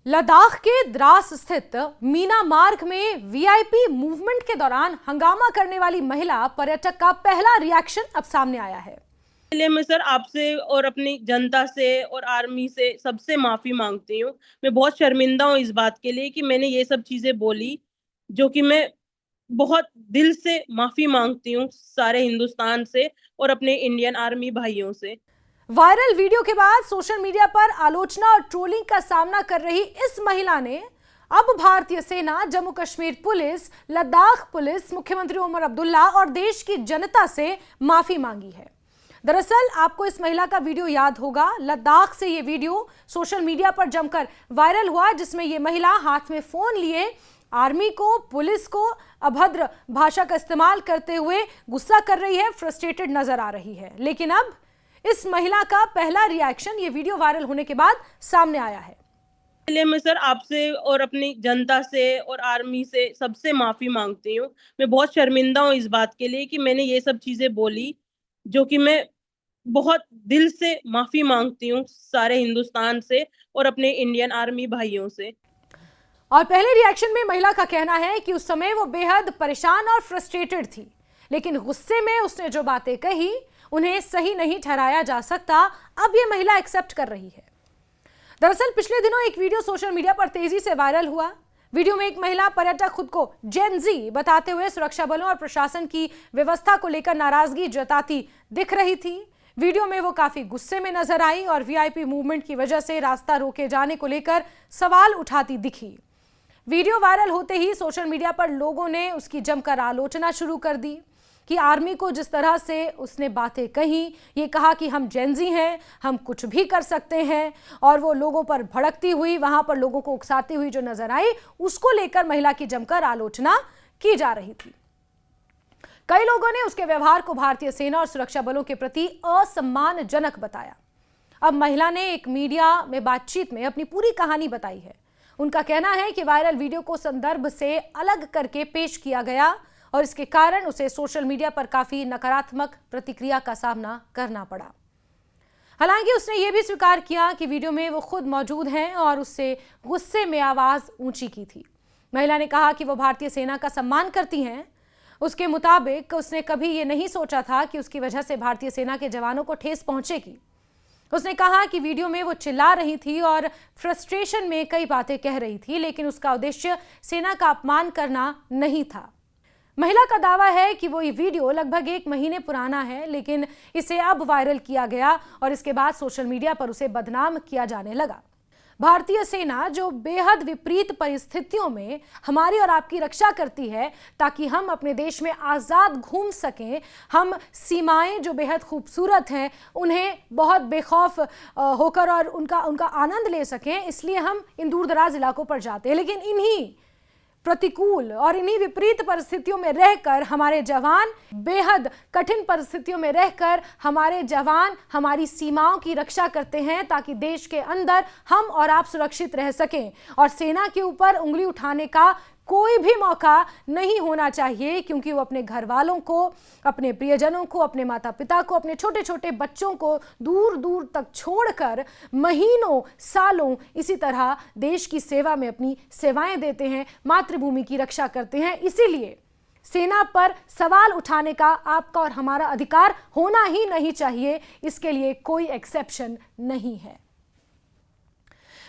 लद्दाख के द्रास स्थित मीना मार्ग में वीआईपी मूवमेंट के दौरान हंगामा करने वाली महिला पर्यटक का पहला रिएक्शन अब सामने आया है। मैं सर आपसे और अपनी जनता से और आर्मी से सबसे माफी मांगती हूँ। मैं बहुत शर्मिंदा हूँ इस बात के लिए कि मैंने ये सब चीजें बोली, जो कि मैं बहुत दिल से माफी मांगती हूँ सारे हिंदुस्तान से और अपने इंडियन आर्मी भाइयों से। वायरल वीडियो के बाद सोशल मीडिया पर आलोचना और ट्रोलिंग का सामना कर रही इस महिला ने अब भारतीय सेना, जम्मू कश्मीर पुलिस, लद्दाख पुलिस, मुख्यमंत्री उमर अब्दुल्ला और देश की जनता से माफी मांगी है। दरअसल आपको इस महिला का वीडियो याद होगा। लद्दाख से ये वीडियो सोशल मीडिया पर जमकर वायरल हुआ, जिसमें ये महिला हाथ में फोन लिए आर्मी को, पुलिस को अभद्र भाषा का इस्तेमाल करते हुए गुस्सा कर रही है, फ्रस्ट्रेटेड नजर आ रही है। लेकिन अब इस महिला का पहला रिएक्शन ये वीडियो वायरल होने के बाद सामने आया है। मैं सर आपसे और अपनी जनता से और आर्मी से सबसे माफी मांगती हूँ। मैं बहुत शर्मिंदा हूँ इस बात के लिए कि मैंने ये सब चीजें बोली, जो कि मैं बहुत दिल से माफी मांगती हूँ सारे हिंदुस्तान से और अपने इंडियन आर्मी भाइयों से। और पहले रिएक्शन में महिला का कहना है कि उस समय वो बेहद परेशान और फ्रस्ट्रेटेड थी, लेकिन गुस्से में उसने जो बातें कही उन्हें सही नहीं ठहराया जा सकता। अब ये महिला एक्सेप्ट कर रही है। दरअसल पिछले दिनों एक वीडियो सोशल मीडिया पर तेजी से वायरल हुआ। वीडियो में एक महिला पर्यटक खुद को जेन ज़ी बताते हुए सुरक्षा बलों और प्रशासन की व्यवस्था को लेकर नाराजगी जताती दिख रही थी। वीडियो में वो काफी गुस्से में नजर आई और वीआईपी मूवमेंट की वजह से रास्ता रोके जाने को लेकर सवाल उठाती दिखी। वीडियो वायरल होते ही सोशल मीडिया पर लोगों ने उसकी जमकर आलोचना शुरू कर दी कि आर्मी को जिस तरह से उसने बातें कही, ये कहा कि हम जेनजी हैं, हम कुछ भी कर सकते हैं, और वो लोगों पर भड़कती हुई, वहां पर लोगों को उकसाती हुई जो नजर आई, उसको लेकर महिला की जमकर आलोचना की जा रही थी। कई लोगों ने उसके व्यवहार को भारतीय सेना और सुरक्षा बलों के प्रति असम्मानजनक बताया। अब महिला ने एक मीडिया में बातचीत में अपनी पूरी कहानी बताई है। उनका कहना है कि वायरल वीडियो को संदर्भ से अलग करके पेश किया गया और इसके कारण उसे सोशल मीडिया पर काफी नकारात्मक प्रतिक्रिया का सामना करना पड़ा। हालांकि उसने ये भी स्वीकार किया कि वीडियो में वो खुद मौजूद हैं और उससे गुस्से में आवाज ऊंची की थी। महिला ने कहा कि वो भारतीय सेना का सम्मान करती हैं। उसके मुताबिक उसने कभी ये नहीं सोचा था कि उसकी वजह से भारतीय सेना के जवानों को ठेस पहुंचेगी। उसने कहा कि वीडियो में वो चिल्ला रही थी और फ्रस्ट्रेशन में कई बातें कह रही थी, लेकिन उसका उद्देश्य सेना का अपमान करना नहीं था। महिला का दावा है कि वो ये वीडियो लगभग 1 महीने पुराना है, लेकिन इसे अब वायरल किया गया और इसके बाद सोशल मीडिया पर उसे बदनाम किया जाने लगा। भारतीय सेना जो बेहद विपरीत परिस्थितियों में हमारी और आपकी रक्षा करती है ताकि हम अपने देश में आज़ाद घूम सकें, हम सीमाएं जो बेहद खूबसूरत हैं उन्हें बहुत बेखौफ होकर और उनका आनंद ले सकें, इसलिए हम इन दूर दराज इलाकों पर जाते हैं। लेकिन इन्हीं प्रतिकूल और इन्हीं विपरीत परिस्थितियों में रहकर हमारे जवान, बेहद कठिन परिस्थितियों में रहकर हमारे जवान हमारी सीमाओं की रक्षा करते हैं ताकि देश के अंदर हम और आप सुरक्षित रह सकें। और सेना के ऊपर उंगली उठाने का कोई भी मौका नहीं होना चाहिए, क्योंकि वो अपने घर वालों को, अपने प्रियजनों को, अपने माता पिता को, अपने छोटे छोटे बच्चों को दूर दूर तक छोड़कर महीनों सालों इसी तरह देश की सेवा में अपनी सेवाएं देते हैं, मातृभूमि की रक्षा करते हैं। इसीलिए सेना पर सवाल उठाने का आपका और हमारा अधिकार होना ही नहीं चाहिए, इसके लिए कोई एक्सेप्शन नहीं है।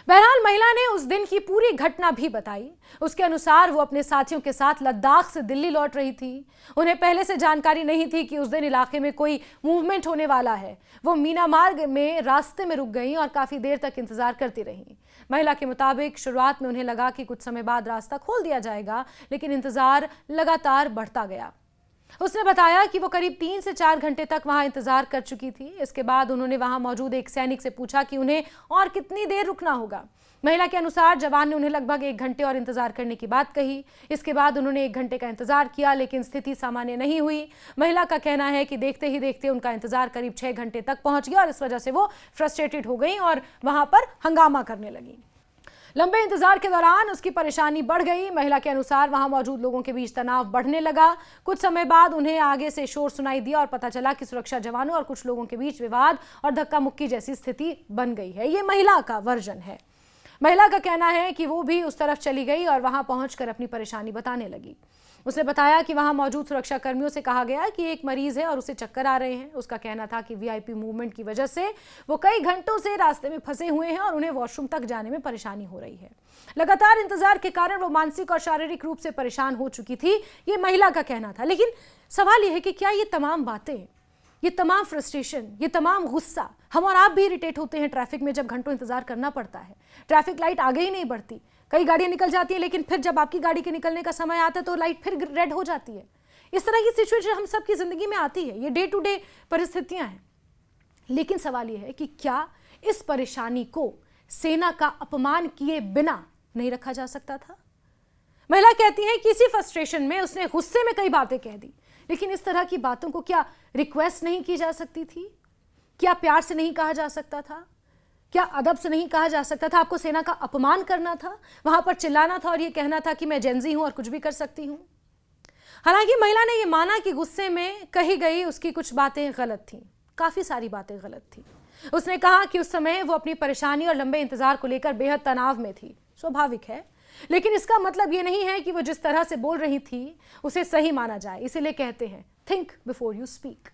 बहरहाल महिला ने उस दिन की पूरी घटना भी बताई। उसके अनुसार वो अपने साथियों के साथ लद्दाख से दिल्ली लौट रही थी। उन्हें पहले से जानकारी नहीं थी कि उस दिन इलाके में कोई मूवमेंट होने वाला है। वो मीना मार्ग में रास्ते में रुक गई और काफी देर तक इंतजार करती रही। महिला के मुताबिक शुरुआत में उन्हें लगा कि कुछ समय बाद रास्ता खोल दिया जाएगा, लेकिन इंतजार लगातार बढ़ता गया। उसने बताया कि वो करीब 3 से 4 घंटे तक वहां इंतजार कर चुकी थी। इसके बाद उन्होंने वहां मौजूद एक सैनिक से पूछा कि उन्हें और कितनी देर रुकना होगा। महिला के अनुसार जवान ने उन्हें लगभग 1 घंटे और इंतजार करने की बात कही। इसके बाद उन्होंने 1 घंटे का इंतजार किया, लेकिन स्थिति सामान्य नहीं हुई। महिला का कहना है कि देखते ही देखते उनका इंतजार करीब 6 घंटे तक पहुंच गया और इस वजह से वो फ्रस्ट्रेटेड हो गई और वहां पर हंगामा करने लगी। लंबे इंतजार के दौरान उसकी परेशानी बढ़ गई। महिला के अनुसार वहां मौजूद लोगों के बीच तनाव बढ़ने लगा। कुछ समय बाद उन्हें आगे से शोर सुनाई दिया और पता चला कि सुरक्षा जवानों और कुछ लोगों के बीच विवाद और धक्का मुक्की जैसी स्थिति बन गई है। ये महिला का वर्जन है। महिला का कहना है कि वो भी उस तरफ चली गई और वहां पहुंचकर अपनी परेशानी बताने लगी। उसने बताया कि वहां मौजूद सुरक्षा कर्मियों से कहा गया कि एक मरीज है और उसे चक्कर आ रहे हैं। उसका कहना था कि वीआईपी मूवमेंट की वजह से वो कई घंटों से रास्ते में फंसे हुए हैं और उन्हें वॉशरूम तक जाने में परेशानी हो रही है। लगातार इंतजार के कारण वो मानसिक और शारीरिक रूप से परेशान हो चुकी थी, ये महिला का कहना था। लेकिन सवाल यह है कि क्या ये तमाम बातें, ये तमाम फ्रस्ट्रेशन, ये तमाम गुस्सा, हम और आप भी इरिटेट होते हैं ट्रैफिक में जब घंटों इंतजार करना पड़ता है। ट्रैफिक लाइट आगे ही नहीं बढ़ती, कई गाड़ियां निकल जाती है, लेकिन फिर जब आपकी गाड़ी के निकलने का समय आता है तो लाइट फिर रेड हो जाती है। इस तरह की सिचुएशन हम सबकी जिंदगी में आती है, ये डे टू डे परिस्थितियां हैं। लेकिन सवाल यह है कि क्या इस परेशानी को सेना का अपमान किए बिना नहीं रखा जा सकता था? महिला कहती है कि इसी फ्रस्ट्रेशन में उसने गुस्से में कई बातें कह दी, लेकिन इस तरह की बातों को क्या रिक्वेस्ट नहीं की जा सकती थी? क्या प्यार से नहीं कहा जा सकता था? क्या अदब से नहीं कहा जा सकता था? आपको सेना का अपमान करना था, वहां पर चिल्लाना था और यह कहना था कि मैं जेनजी हूं और कुछ भी कर सकती हूं? हालांकि महिला ने यह माना कि गुस्से में कही गई उसकी कुछ बातें गलत थीं, काफी सारी बातें गलत थी। उसने कहा कि उस समय वो अपनी परेशानी और लंबे इंतजार को लेकर बेहद तनाव में थी। स्वाभाविक है, लेकिन इसका मतलब ये नहीं है कि वो जिस तरह से बोल रही थी उसे सही माना जाए। इसीलिए कहते हैं थिंक बिफोर यू स्पीक।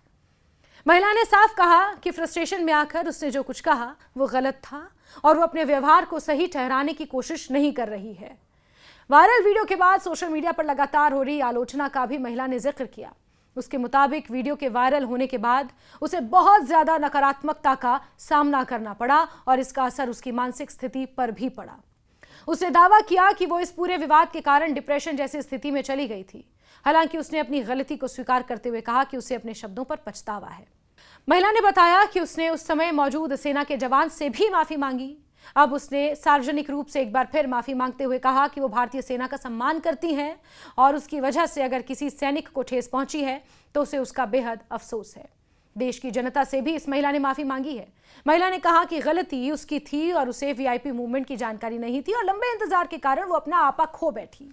महिला ने साफ कहा कि फ्रस्ट्रेशन में आकर उसने जो कुछ कहा वो गलत था और वो अपने व्यवहार को सही ठहराने की कोशिश नहीं कर रही है। वायरल वीडियो के बाद सोशल मीडिया पर लगातार हो रही आलोचना का भी महिला ने जिक्र किया। उसके मुताबिक वीडियो के वायरल होने के बाद उसे बहुत ज्यादा नकारात्मकता का सामना करना पड़ा और इसका असर उसकी मानसिक स्थिति पर भी पड़ा। उसने दावा किया कि वो इस पूरे विवाद के कारण डिप्रेशन जैसी स्थिति में चली गई थी। हालांकि उसने अपनी गलती को स्वीकार करते हुए कहा कि उसे अपने शब्दों पर पछतावा है। महिला ने बताया कि उसने उस समय मौजूद सेना के जवान से भी माफी मांगी। अब उसने सार्वजनिक रूप से एक बार फिर माफी मांगते हुए कहा कि वो भारतीय सेना का सम्मान करती हैं और उसकी वजह से अगर किसी सैनिक को ठेस पहुंची है तो उसे उसका बेहद अफसोस है। देश की जनता से भी इस महिला ने माफी मांगी है। महिला ने कहा कि गलती उसकी थी और उसे वीआईपी मूवमेंट की जानकारी नहीं थी और लंबे इंतजार के कारण वो अपना आपा खो बैठी।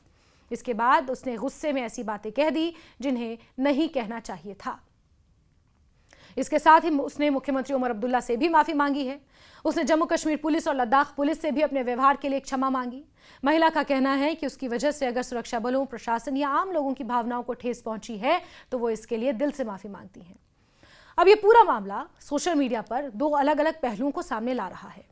इसके बाद उसने गुस्से में ऐसी बातें कह दी जिन्हें नहीं कहना चाहिए था। इसके साथ ही उसने मुख्यमंत्री उमर अब्दुल्ला से भी माफी मांगी है। उसने जम्मू कश्मीर पुलिस और लद्दाख पुलिस से भी अपने व्यवहार के लिए क्षमा मांगी। महिला का कहना है कि उसकी वजह से अगर सुरक्षा बलों, प्रशासन या आम लोगों की भावनाओं को ठेस पहुंची है तो वो इसके लिए दिल से माफी मांगती हैं। अब ये पूरा मामला सोशल मीडिया पर दो अलग अलग पहलुओं को सामने ला रहा है।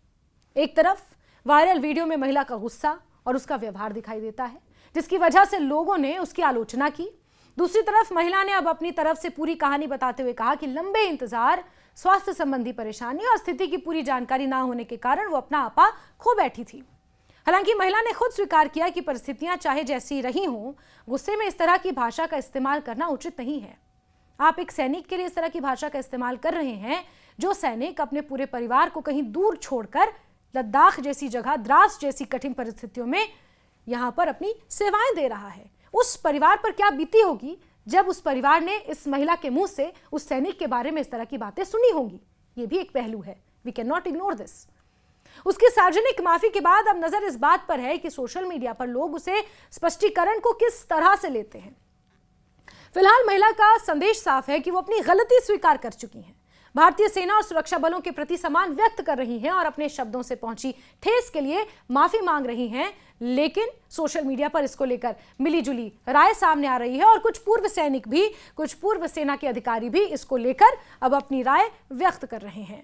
एक तरफ वायरल वीडियो में महिला का गुस्सा और उसका व्यवहार दिखाई देता है, जिसकी वजह से लोगों ने उसकी आलोचना की। दूसरी तरफ महिला ने अब अपनी तरफ से पूरी कहानी बताते हुए कहा कि लंबे इंतजार, स्वास्थ्य संबंधी परेशानी और स्थिति की पूरी जानकारी ना होने के कारण वो अपना आपा खो बैठी थी। हालांकि महिला ने खुद स्वीकार किया कि परिस्थितियां चाहे जैसी रही हों, गुस्से में इस तरह की भाषा का इस्तेमाल करना उचित नहीं है। आप एक सैनिक के लिए इस तरह की भाषा का इस्तेमाल कर रहे हैं, जो सैनिक अपने पूरे परिवार को कहीं दूर छोड़कर लद्दाख जैसी जगह, द्रास जैसी कठिन परिस्थितियों में यहां पर अपनी सेवाएं दे रहा है। उस परिवार पर क्या बीती होगी जब उस परिवार ने इस महिला के मुंह से उस सैनिक के बारे में इस तरह की बातें सुनी होंगी। ये भी एक पहलू है, we can not ignore this. उसकी सार्वजनिक माफी के बाद अब नजर इस बात पर है कि सोशल मीडिया पर लोग उसे स्पष्टीकरण को किस तरह से लेते हैं। फिलहाल महिला का संदेश साफ है कि वो अपनी गलती स्वीकार कर चुकी हैं, भारतीय सेना और सुरक्षा बलों के प्रति सम्मान व्यक्त कर रही हैं और अपने शब्दों से पहुंची ठेस के लिए माफी मांग रही हैं। लेकिन सोशल मीडिया पर इसको लेकर मिलीजुली राय सामने आ रही है और कुछ पूर्व सैनिक भी, कुछ पूर्व सेना के अधिकारी भी इसको लेकर अब अपनी राय व्यक्त कर रहे हैं।